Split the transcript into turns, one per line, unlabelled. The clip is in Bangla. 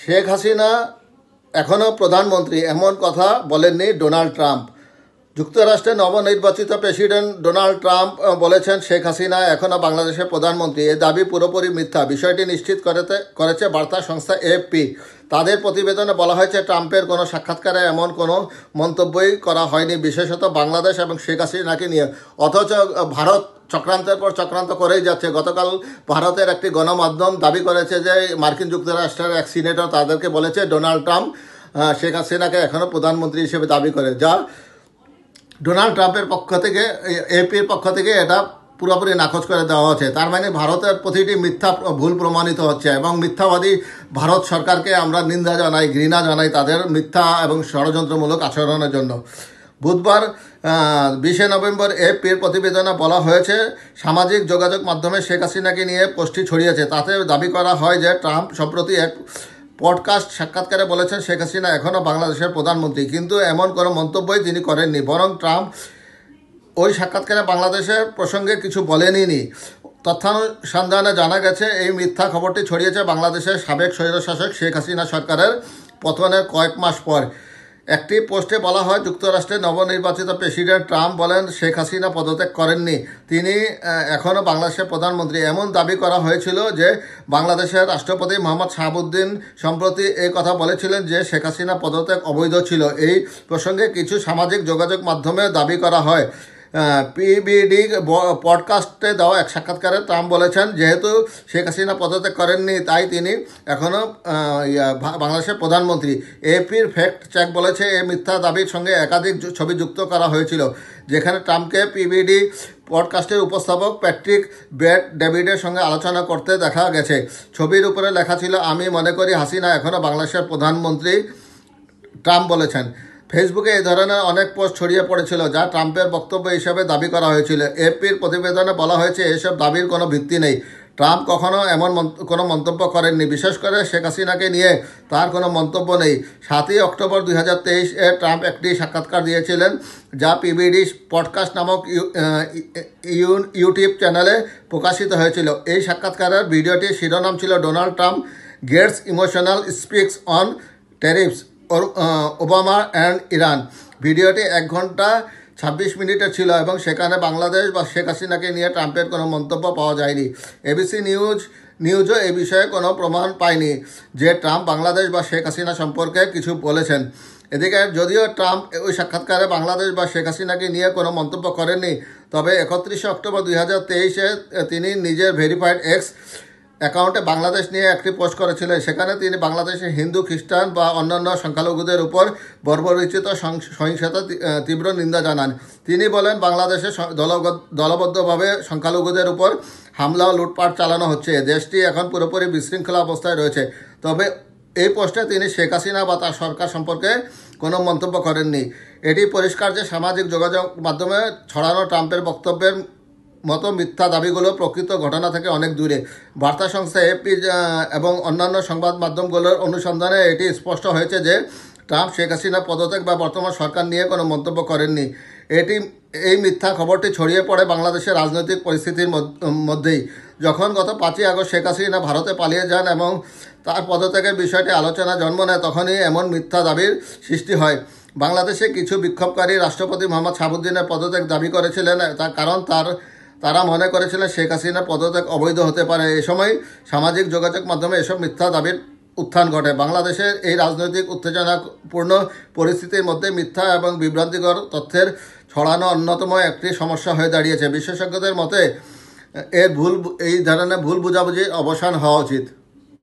শেখ হাসিনা এখনও প্রধানমন্ত্রী এমন কথা বলেননি ডোনাল্ড ট্রাম্প। যুক্তরাষ্ট্রের নবনির্বাচিত প্রেসিডেন্ট ডোনাল্ড ট্রাম্প বলেছেন শেখ হাসিনা এখনও বাংলাদেশের প্রধানমন্ত্রী। এই দাবি পুরোপুরি মিথ্যা। বিষয়টি নিশ্চিত করেছে বার্তা সংস্থা এএফপি। তাদের প্রতিবেদনে বলা হয়েছে ট্রাম্পের কোনো সাক্ষাৎকারে এমন কোনো মন্তব্যই করা হয়নি, বিশেষত বাংলাদেশ এবং শেখ হাসিনাকে নিয়ে। অথচ ভারত চক্রান্তের পর চক্রান্ত করেই যাচ্ছে। গতকাল ভারতের একটি গণমাধ্যম দাবি করেছে যে মার্কিন যুক্তরাষ্ট্রের এক সিনেটর তাদেরকে বলেছে ডোনাল্ড ট্রাম্প শেখ হাসিনাকে এখনও প্রধানমন্ত্রী হিসেবে দাবি করে, যা ডোনাল্ড ট্রাম্পের পক্ষ থেকে এপির পক্ষ থেকে এটা পুরোপুরি নাকচ করে দেওয়া হচ্ছে। তার মানে ভারতের প্রতিটি মিথ্যা ভুল প্রমাণিত হচ্ছে এবং মিথ্যাবাদী ভারত সরকারকে আমরা নিন্দা জানাই, ঘৃণা জানাই তাদের মিথ্যা এবং ষড়যন্ত্রমূলক আচরণের জন্য। বুধবার 20 নভেম্বর এপির প্রতিবেদনে বলা হয়েছে সামাজিক যোগাযোগ মাধ্যমে শেখ হাসিনাকে নিয়ে পোস্টটি ছড়িয়েছে। তাতে দাবি করা হয় যে ট্রাম্প সম্প্রতি এক পডকাস্ট সাক্ষাৎকারে বলেছেন শেখ হাসিনা এখনও বাংলাদেশের প্রধানমন্ত্রী, কিন্তু এমন কোনো মন্তব্যই তিনি করেননি। বরং ট্রাম্প ওই সাক্ষাৎকারে বাংলাদেশের প্রসঙ্গে কিছু বলেনইনি। তথ্যানুসন্ধানে জানা গেছে এই মিথ্যা খবরটি ছড়িয়েছে বাংলাদেশের সাবেক স্বৈরশাসক শেখ হাসিনা সরকারের পতনের কয়েক মাস পর। একটি পোস্টে বলা হয় যুক্তরাষ্ট্রের নবনির্বাচিত প্রেসিডেন্ট ট্রাম্প বলেন শেখ হাসিনা পদত্যাগ করেননি, তিনি এখনও বাংলাদেশের প্রধানমন্ত্রী। এমন দাবি করা হয়েছিল যে বাংলাদেশের রাষ্ট্রপতি মোহাম্মদ শাহাবুদ্দিন সম্প্রতি এই কথা বলেছিলেন যে শেখ হাসিনা পদত্যাগ অবৈধ ছিল। এই প্রসঙ্গে কিছু সামাজিক যোগাযোগ মাধ্যমে দাবি করা হয়। পিবিডি পডকাস্টে দেওয়া এক সাক্ষাৎকারে ট্রাম্প বলেছেন যেহেতু শেখ হাসিনা পদত্যাগ করেননি তাই তিনি এখনও বাংলাদেশের প্রধানমন্ত্রী। এপির ফ্যাক্ট চেক বলেছে এই মিথ্যা দাবির সঙ্গে একাধিক ছবি যুক্ত করা হয়েছিল, যেখানে ট্রাম্পকে পিবিডি পডকাস্টের উপস্থাপক প্যাট্রিক বেট ডেভিডের সঙ্গে আলোচনা করতে দেখা গেছে। ছবির উপরে লেখা ছিল আমি মনে করি হাসিনা এখনও বাংলাদেশের প্রধানমন্ত্রী, ট্রাম্প বলেছেন। ফেসবুকে এই ধরনের অনেক পোস্ট ছড়িয়ে পড়েছিল যা ট্রাম্পের বক্তব্য হিসেবে দাবি করা হয়েছিল। এপির প্রতিবেদনে বলা হয়েছে এসব দাবির কোনো ভিত্তি নেই। ট্রাম্প কখনও এমন কোনো মন্তব্য করেননি, বিশেষ করে শেখ হাসিনাকে নিয়ে তার কোনো মন্তব্য নেই। 7 অক্টোবর 2023-এ ট্রাম্প একটি সাক্ষাৎকার দিয়েছিলেন যা পিবিডি পডকাস্ট নামক ইউটিউব চ্যানেলে প্রকাশিত হয়েছিল। এই সাক্ষাৎকারের ভিডিওটির শিরোনাম ছিল Donald Trump gets emotional speaks on tariffs Obama and Iran. ভিডিওটি 1 ঘন্টা 26 মিনিটের ছিল এবং সেখানে বাংলাদেশ বা শেখ হাসিনাকে নিয়ে ট্রাম্পের কোনো মন্তব্য পাওয়া যায়নি। এবিসি নিউজও এই বিষয়ে কোনো প্রমাণ পায়নি যে ট্রাম্প বাংলাদেশ বা শেখ হাসিনা সম্পর্কে কিছু বলেছেন। এদিকে যদিও ট্রাম্প ওই সাক্ষাৎকারে বাংলাদেশ বা শেখ হাসিনাকে নিয়ে কোনো মন্তব্য করেননি, তবে 31 অক্টোবর 2023-এ তিনি নিজের ভেরিফাইড এক্স অ্যাকাউন্টে বাংলাদেশ নিয়ে একটি পোস্ট করেছিলেন। সেখানে তিনি বাংলাদেশের হিন্দু, খ্রিস্টান বা অন্যান্য সংখ্যালঘুদের উপর বর্বরোচিত সহিংসতা তীব্র নিন্দা জানান। তিনি বলেন বাংলাদেশে দলবদ্ধভাবে সংখ্যালঘুদের উপর হামলা ও লুটপাট চালানো হচ্ছে। দেশটি এখন পুরোপুরি বিশৃঙ্খলা অবস্থায় রয়েছে। তবে এই পোস্টে তিনি শেখ হাসিনা বা তার সরকার সম্পর্কে কোনো মন্তব্য করেননি। এটি পরিষ্কার যে সামাজিক যোগাযোগ মাধ্যমে ছড়ানো ট্রাম্পের বক্তব্যের মতো মিথ্যা দাবিগুলো প্রকৃত ঘটনা থেকে অনেক দূরে। বার্তা সংস্থা এপি এবং অন্যান্য সংবাদ মাধ্যমগুলোর অনুসন্ধানে এটি স্পষ্ট হয়েছে যে ট্রাম্প শেখ হাসিনা পদত্যাগ বা বর্তমান সরকার নিয়ে কোনো মন্তব্য করেননি। এই মিথ্যা খবরটি ছড়িয়ে পড়ে বাংলাদেশের রাজনৈতিক পরিস্থিতির মধ্যেই। যখন গত 5 আগস্ট শেখ হাসিনা ভারতে পালিয়ে যান এবং তার পদত্যাগের বিষয়টি আলোচনা জন্ম নেয়, তখনই এমন মিথ্যা দাবির সৃষ্টি হয়। বাংলাদেশে কিছু বিক্ষোভকারী রাষ্ট্রপতি মোহাম্মদ শাহাবুদ্দিনের পদত্যাগ দাবি করেছিলেন, কারণ তারা মনে করেছিলেন শেখ হাসিনার পদত্যাগ অবৈধ হতে পারে। এ সময় সামাজিক যোগাযোগ মাধ্যমে এসব মিথ্যা দাবির উত্থান ঘটে। বাংলাদেশের এই রাজনৈতিক উত্তেজনাপূর্ণ পরিস্থিতির মধ্যে মিথ্যা এবং বিভ্রান্তিকর তথ্যের ছড়ানো অন্যতম একটি সমস্যা হয়ে দাঁড়িয়েছে। বিশেষজ্ঞদের মতে এই ধরনের ভুল বোঝাবুঝির অবসান হওয়া উচিত।